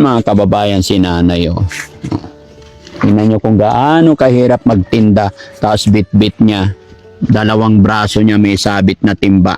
mga kababayan, si nanay, oh. Tingnan nyo kung gaano kahirap magtinda. Tapos bit-bit niya. Dalawang braso niya may sabit na timba.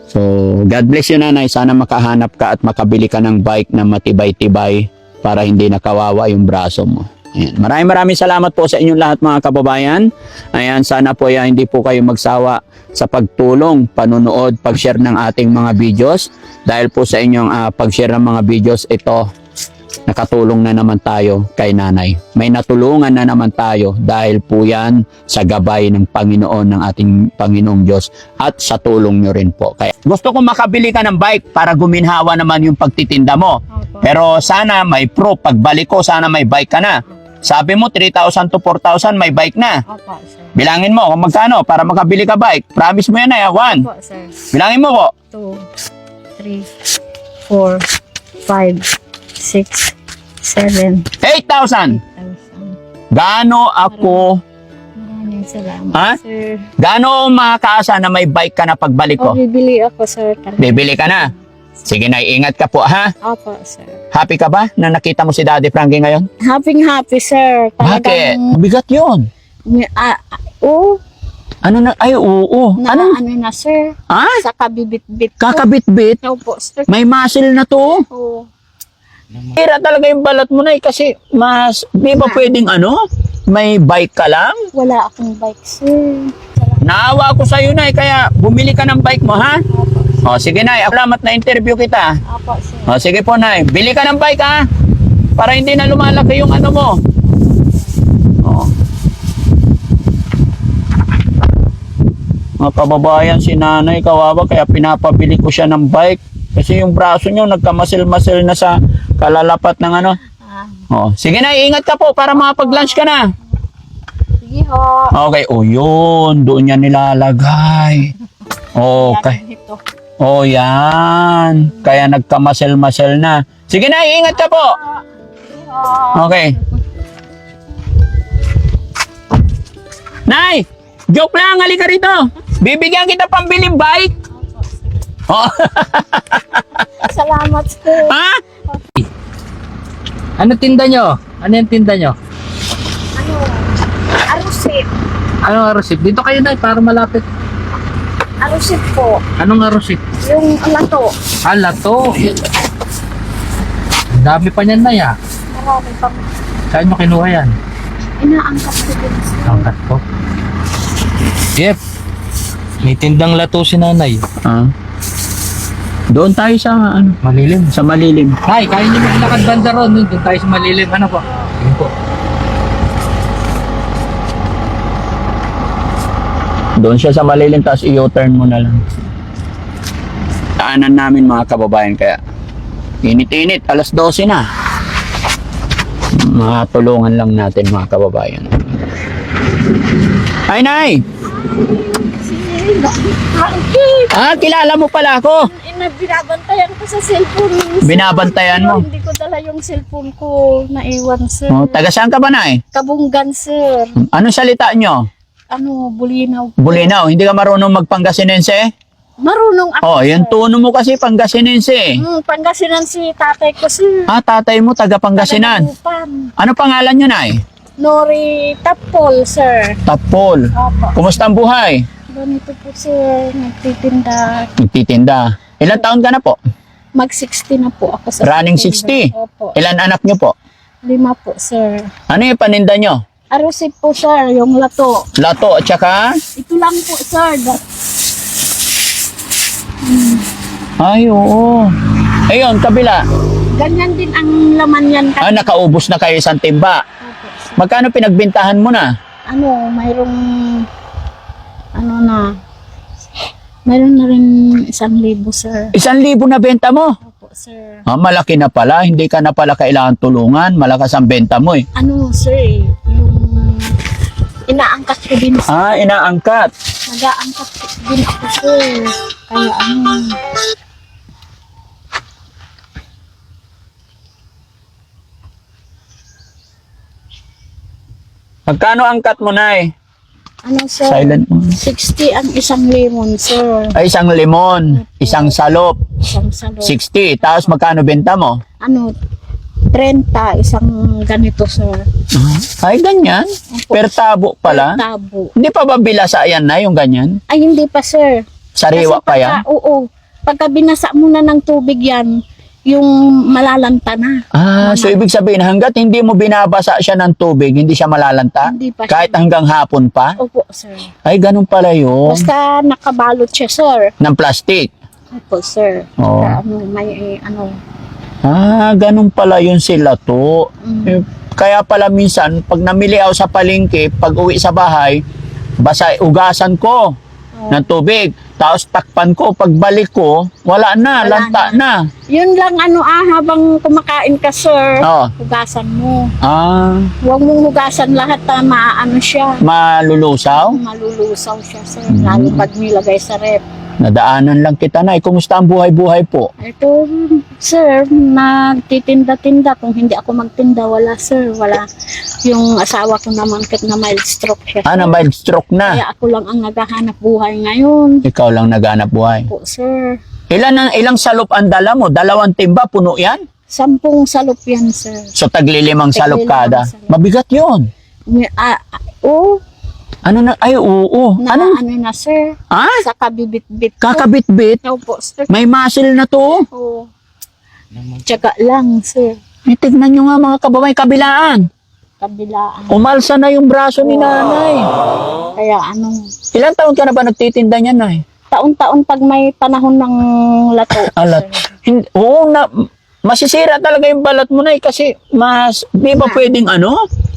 So, God bless you, nanay. Sana makahanap ka at makabili ka ng bike na matibay-tibay para hindi nakawawa yung braso mo. Ayan. Maraming salamat po sa inyong lahat, mga kababayan. Ayan, sana po hindi po kayo magsawa sa pagtulong, panunood, pag-share ng ating mga videos. Dahil po sa inyong pag-share ng mga videos, ito, nakatulong na naman tayo kay nanay. May natulungan na naman tayo dahil po yan sa gabay ng Panginoon, ng ating Panginoong Diyos, at sa tulong nyo rin po. Kaya gusto ko makabili ka ng bike para guminhawa naman yung pagtitinda mo. Pero sana may proof. Pagbalik ko, sana may bike ka na. Sabi mo 3,000 to 4,000 may bike na. Opo, sir. Bilangin mo kung magkano para makabili ka bike. Promise mo yan ay 1. Opo, sir. Bilangin mo po. 2, 3, 4, 5, 6, 7, 8,000. 1,000. Gaano ako, Maraming salamat, Ha? sir. gaano makakaasa na may bike ka na pagbalik ko? Bibili ako, sir. Talaga. Bibili ka na. Sige na, ingat ka po ha. Opo, sir. Happy ka ba na nakita mo si Daddy Frankie ngayon? Happy, sir. Bakit? Bigat yun. Oo. Ano na? Ay, oo. Ano Ano? na, sir? Ha? Sa kabibit-bit ko. Kakabit-bit? Opo, sir. May muscle na to. Oo. Tira talaga yung balat mo na kasi mas, di ba pwedeng may bike ka lang? Wala akong bike, sir. Salamat. Naawa ako sa'yo na kaya bumili ka ng bike mo ha? O sige na, salamat na interview kita. Opo, sir. O sige po na, bili ka ng bike ha? Para hindi na lumalaki yung ano mo. O. Mga kababayan, si nanay kawawa kaya pinapabili ko siya ng bike. Kasi yung braso niyo nagkamasil-masil na sa kalalapat ng ano. O, sige na, ingat ka po para makapag-lunch ka na. Sige ho. Okay, o yun, doon niya nilalagay. Okay. Yan, ito. O yan, kaya nagkamasil-masil na. Sige na, ingat ka po. Sige ho. Okay. Nay, joke lang, halika rito. Bibigyan kita pambiling bike. Oh. Salamat, sir. Ha? Ano tinda nyo? Ano yung tinda nyo? Ano? Arusit. Anong arosip? Dito kayo na para malapit. Arusit po. Anong arosip? Yung lato. Lato. Ang dami pa niyan na ya. Marami pang Saan nyo kinuha yan? inaangkat ko din, sir. Angkat ko. Yep. May tindang lato si nanay. Doon tayo sa Malilim. sa malilim. Nay, kaya nyo maglakad banda ron. Doon tayo sa malilim. Ano po? Yun po. Doon siya sa malilim, tapos i-U-turn mo na lang. Daanan namin mga kababayan, kaya init-init, alas 12 na. Matulungan lang natin mga kababayan. Ay, Nay! Kilala mo pala ako. Binabantayan ko sa cellphone. Sir. Binabantayan mo? Hindi ko dala yung cellphone ko. Naiwan, sir. Oh, taga saan ka ba, Nay? Kabunggan, sir. Anong salita nyo? Ano, Bulinaw. Bulinaw, hindi ka marunong magpangasinense? Marunong ako, Oh, yung sir. tono mo kasi Pangasinense. Pangasinan si tatay ko, sir. Tatay mo taga Pangasinan. Taga-Dagupan. Ano pangalan nyo, Nay? Nori Tapol, sir. Tapol. Opo. Kumusta ang buhay? Ganito po, sir. Nagtitinda. Nagtitinda. Ilan taon ka na po? Mag-60 na po ako sa Running September. 60? Opo. Ilan anak nyo po? 5 po, sir. Ano yung paninda nyo? Arusip po, sir. Yung lato. Lato at saka? Ito lang po, sir. Ay, oo. Ayun, kabila. Ganyan din ang laman yan. Nakaubos na kayo isang timba. Opo, sir. Magkano pinagbintahan mo na? Ano, mayroong mayroon na rin 1,000, sir. 1,000 na benta mo? Opo, sir. Malaki na pala. Hindi ka na pala kailangan tulungan. Malakas ang benta mo eh. Ano, sir, yung inaangkat ko din, sir. Inaangkat. Nag-aangkat din ako, sir. Kaya Magkano angkat mo, Nay? ano, sir? Silent mo. 60 ang isang lemon, sir. Ay, isang limon, isang salop, Isang salo. 60. Tapos magkano benta mo? Ano, 30, isang ganito, sir. Ay, ganyan. Per tabo pala. Tabo. Hindi pa ba bilasa yan na yung ganyan? Ay, hindi pa, sir. Sariwa pa yan? Oo. Pagka binasa mo na ng tubig yan, yung malalanta na. So ibig sabihin, hanggat hindi mo binabasa siya ng tubig, hindi siya malalanta? Hindi pa Kahit siya. hanggang hapon pa? Opo, sir. Ay, ganun pala yun. Basta nakabalot siya, sir. Ng plastic. Opo, sir. Oo. May Ganun pala yun sila to. Mm. Kaya pala minsan, pag namili ako sa palengke, pag uwi sa bahay, ugasan ko ng tubig. Tapos takpan ko, pagbalik ko, wala na, Wala lanta na. Yun lang habang kumakain ka, sir. Oo. Hugasan mo. Huwag mong hugasan lahat na maano siya. malulusaw. Malulusaw siya, sir. Lalo pag nilagay sa rep. Nadaanan lang kita na. Kumusta ang buhay-buhay po? Ito, sir, nagtitinda-tinda. Kung hindi ako magtinda, wala, sir. Wala. Yung asawa ko naman, kahit na mild stroke siya. Na mild stroke na. Kaya ako lang ang naghahanap buhay ngayon. Ikaw lang naghanap buhay. Po, sir. Ilang salop ang dala mo? 2 timba, puno yan? 10 salop yan, sir. So tagli-5 salop kada. salop. Mabigat yun. Oo. Ano na? Ay, oo. Ano na, sir? Sa kabibit-bit ko. Kakabit-bit? Opo, sir. May muscle na to. Oo. Tiyaga lang, sir. Tignan nyo nga mga kababay, kabilaan. Kabilaan. Umalsa na yung braso ni nanay. Kaya Ilang taon ka na ba nagtitinda niyan, nay? taon-taon pag may panahon ng lato. Alat. Oo, masisira talaga yung balat mo, nay, kasi di ba pwedeng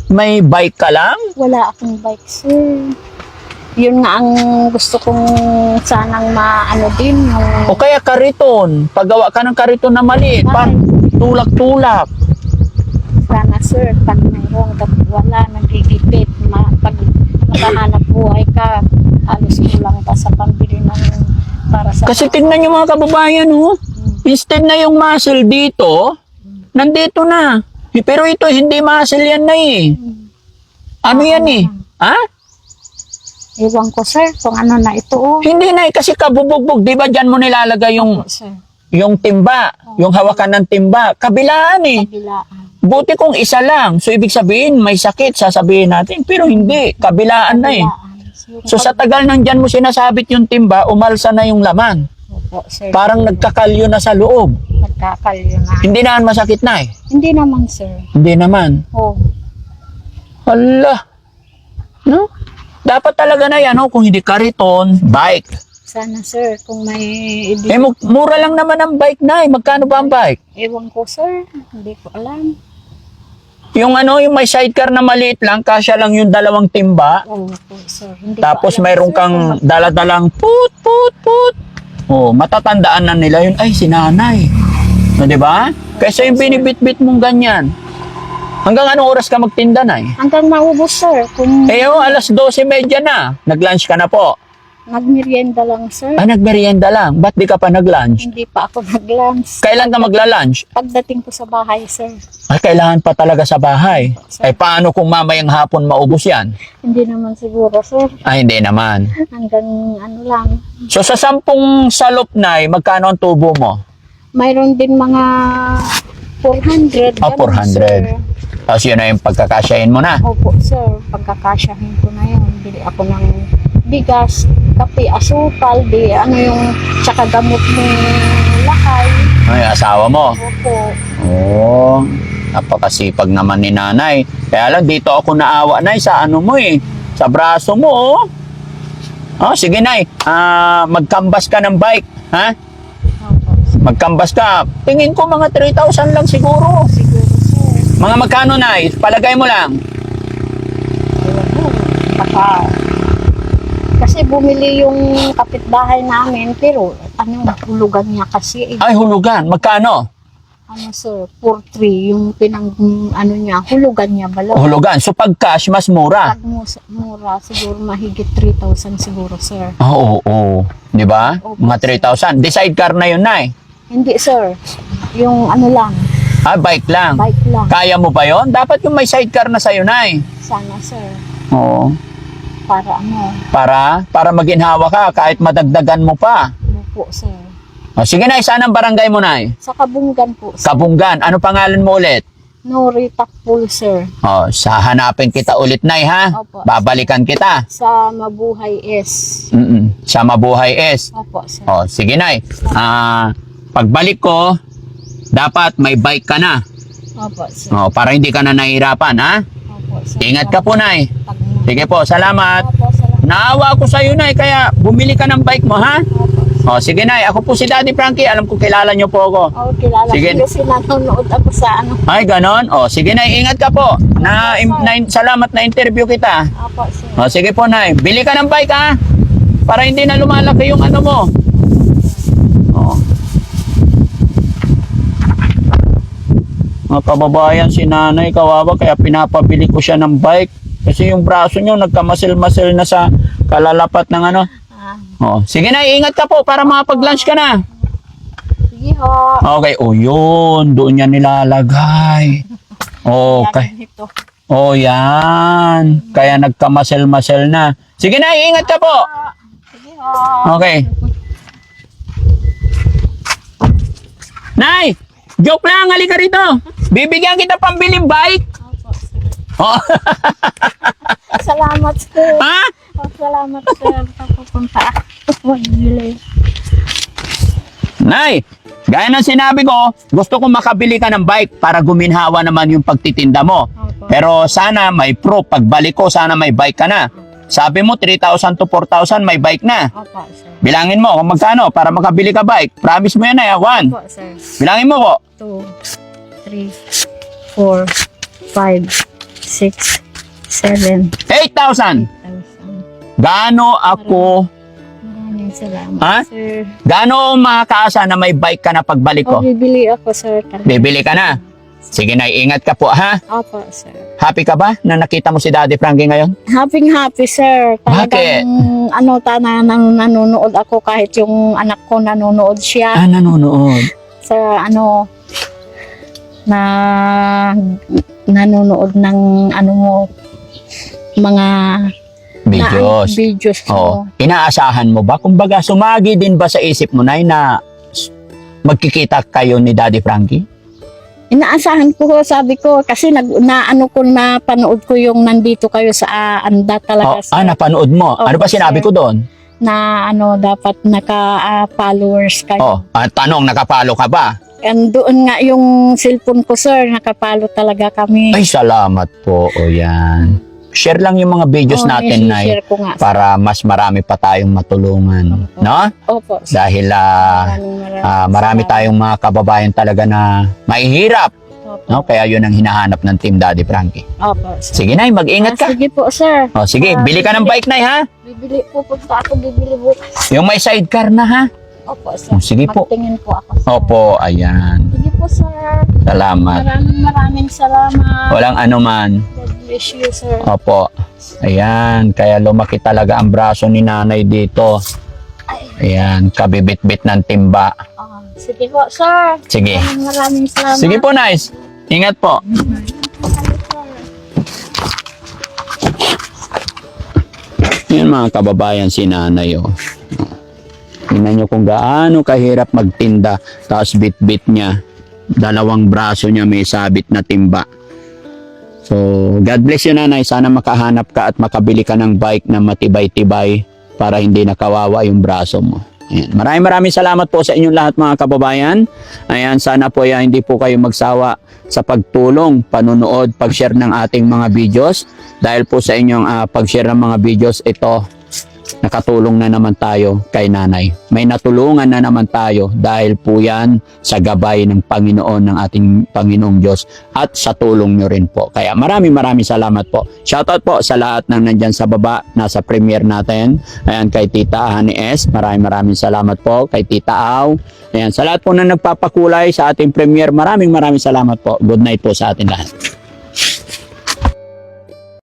may bike ka lang? Wala akong bike, sir. Yun nga ang gusto kong sanang maano din. O kaya kariton. Paggawa ka ng kariton na maliit, tulak-tulak. Sana, sir, pag mayroong wala, nagigipit. Pag makahanap buhay ka, halos kulang pa sa pambili ng para sa... Kasi tingnan yung mga kababayan, instead na yung muscle dito, nandito na. Pero ito, hindi muscle yan na eh. Ano yan eh? Iwan ko, sir, kung ano na ito, Hindi na eh, kasi kabubugbog. Di ba dyan mo nilalagay sir, yung timba, yung hawakan ng timba. Kabilaan eh. kabilaan. Buti kung isa lang. So, ibig sabihin, may sakit, sasabihin natin. Pero hindi, kabilaan na eh. So, sa tagal nang dyan mo sinasabit yung timba, umalsa na yung laman. Opo, sir. Parang nagkakalyo na sa loob. Nagkakalyo na. Hindi naman masakit na eh. Hindi naman, sir. Hindi naman. Hala. No? Dapat talaga na yan, kung hindi kariton, bike. Sana, sir, kung may... Mura lang naman ang bike na eh. Magkano ba ang bike? Ewan ko, sir. Hindi ko alam. Yung yung may sidecar na maliit lang, kasya lang yung 2 timba. Oo po, sir. Hindi Tapos ko alam, mayroon sir, kang daladalang put. Matatandaan na nila yun. Ay, si nanay. No, di ba? Kaysa yung binibit-bit mong ganyan. Hanggang anong oras ka magtinda na eh? Hanggang maubos, sir. Kung Alas 12:30 na. Nag-lunch ka na po. nagmerienda lang, sir. Nagmerienda lang. Ba't di ka pa nag-lunch? Hindi pa ako nag-lunch. Kailan ka magla-lunch? Pagdating ko sa bahay, sir. Ay, kailangan pa talaga sa bahay. Ay, paano kung mamayang hapon maubos yan? Hindi naman siguro, sir. Ay, hindi naman. Hanggang lang. So, sa 10 salop na, magkano ang tubo mo? Mayroon din mga 400. ganun, 400. sir. Tapos yun na yung pagkakasyahin mo na. Opo, sir. Pagkakasyahin ko na yun. Bili ako ng bigas, kape, asukal, tsaka gamot ng lakay. Ay, asawa mo. Opo. Oo. Napakasipag naman ni nanay. Kaya lang, dito ako naawa, nay, sa sa braso mo, sige, nay. Magkambas ka ng bike, ha? Opo. Magkambas ka. Tingin ko mga 3,000 lang siguro. Siguro, sir. Mga magkano, nay? Palagay mo lang. Kasi bumili yung kapitbahay namin, pero hulugan niya kasi. Ay, hulugan. Magkano? Sir, 4-3 yung niya, hulugan niya bala. Hulugan. So, pag cash, mas mura. Pag mura, siguro mahigit 3,000 siguro, sir. Oo. Di ba? Opo, Mga 3,000. Decide car na yun, nay. Hindi, sir. Yung lang, Bike lang. bike lang. Kaya mo ba yon? Dapat yung may sidecar na sa'yo, nay. Sana, sir. Oo. Para Para maginhawa ka kahit madagdagan mo pa. po, sir. Sige, nay. Saan ang barangay mo, nay? Sa Kabunggan po, sir. Kabunggan. Ano pangalan mo ulit? Nori Takpul, sir. Oh, sa hanapin kita ulit, Nay, ha? Opo. Babalikan kita. Sa Mabuhay S. Sa Mabuhay S. Opo, sir. Oh, sige, Nay. Pagbalik ko, dapat may bike ka na. Opo, sir. Oh, para hindi ka na nahihirapan, ha? Opo, sir. Ingat ka po, Nay. Pag- Sige po, salamat. Opo, salamat. Naawa ako sa iyo, Nay, kaya bumili ka ng bike mo, ha? Opo. Oh, sige, Nay. Ako po si Daddy Frankie. Alam ko kilala niyo po ako. Oh, kilala Sige. ko kasi nanonood ako sa ano. Ay, ganon. Oh, sige, Nay. Ingat ka po. Salamat na interview kita. Opo, sir. Oh, sige po, Nay. Bili ka ng bike, ha? Para hindi na lumalaki yung ano mo. Oh. Mga kababayan, si Nanay kawawa, kaya pinapabili ko siya ng bike. Kasi yung braso niyo nagkamasil-masil na sa kalalapat ng ano. Ah, Oh, sige, Nay. Ingat ka po para makapag-lunch ka na. sige ho. Okay. Oh, yun. Doon niya nilalagay. Okay. Yan, ito. Oh, yan. Kaya nagkamasil-masil na. Sige, Nay. Ingat ka po. Sige ho. Okay. Nay! Joke lang, halika rito. Bibigyan kita pambiling bike. Opo, sir. Oh. Salamat, sir. Ha? Oh, salamat, sir. Papupunta ako. Magbili. Nay, gaya ng sinabi ko, gusto ko makabili ka ng bike para guminhawa naman yung pagtitinda mo. Opo. Pero sana may proof. Pagbalik ko, sana may bike ka na. Sabi mo, 3,000 to 4,000 may bike na. Opo, sir. Bilangin mo kung magkano para makabili ka bike. Promise mo yan, Nay. 1. Opo, sir. Bilangin mo po. 2, 3, 4, 5, 6, 7, 8,000. 8,000. Gaano ako, Maraming salamat, Ha? sir. gaano makakaasa na may bike ka na pagbalik Oh, ko? bibili ako, sir. Talaga. Bibili ka na. Sige, Nay, ingat ka po, ha? Opo, sir. Happy ka ba na nakita mo si Daddy Frankie ngayon? Happy, sir. Bakit? Nanonood ako kahit yung anak ko nanonood siya Nanonood. sa nanonood ng mga Videos. videos Oo. mo. Inaasahan mo ba? Kumbaga, sumagi din ba sa isip mo, Nay, na magkikita kayo ni Daddy Frankie? Inaasahan ko, sabi ko, kasi napanood ko yung nandito kayo sa anda talaga. sir. Napanood mo. Opo, Ano ba sinabi sir. ko doon? Na dapat naka-followers kayo. Tanong, nakapalo ka ba? And doon nga yung cellphone ko, sir, nakapalo talaga kami. Ay, salamat po. O yan. Share lang yung mga videos Oo, natin, Nay, i-share ko nga. para mas marami pa tayong matulungan. Opo. No? Opo, sir. Dahil marami salamat. tayong mga kababayan talaga na mahihirap. Opo. No? Kaya yun ang hinahanap ng Team Daddy Frankie. Opo, sir. Sige, Nay, mag-ingat ka. Sige po, sir. O, sige, bili ka ng bike, Nay, ha? Bibili po, punta ako, bibili bukas. Yung may sidecar na, ha? Opo, sir. Sige po. Magtingin po ako, sir. Opo, ayan. Sige po, sir. Salamat. Maraming salamat. Walang anuman. God bless you, sir. Opo. Ayan, kaya lumaki talaga ang braso ni Nanay dito. Ayan, kabibit-bit ng timba. Sige po, sir. Sige. Maraming salamat. Sige po, nice. Ingat po. Yan mga kababayan, si Nanay, oh. Tingnan nyo kung gaano kahirap magtinda. Tapos bit-bit niya. Dalawang braso niya may sabit na timba. So, God bless you, Nanay. Sana makahanap ka at makabili ka ng bike na matibay-tibay para hindi nakawawa yung braso mo. Ayan. Maraming salamat po sa inyong lahat, mga kababayan. Ayan, sana po hindi po kayo magsawa sa pagtulong, panunood, pag-share ng ating mga videos. Dahil po sa inyong pag-share ng mga videos, ito, nakatulong na naman tayo kay Nanay. May natulungan na naman tayo dahil po yan sa gabay ng Panginoon, ng ating Panginoong Diyos at sa tulong nyo rin po. Kaya maraming salamat po. Shoutout po sa lahat ng nandyan sa baba, nasa premiere natin. Ayan, kay Tita Honey S. Maraming salamat po. Kay Tita Au. Ayan, sa lahat po na nagpapakulay sa ating premiere, maraming salamat po. Good night po sa ating lahat.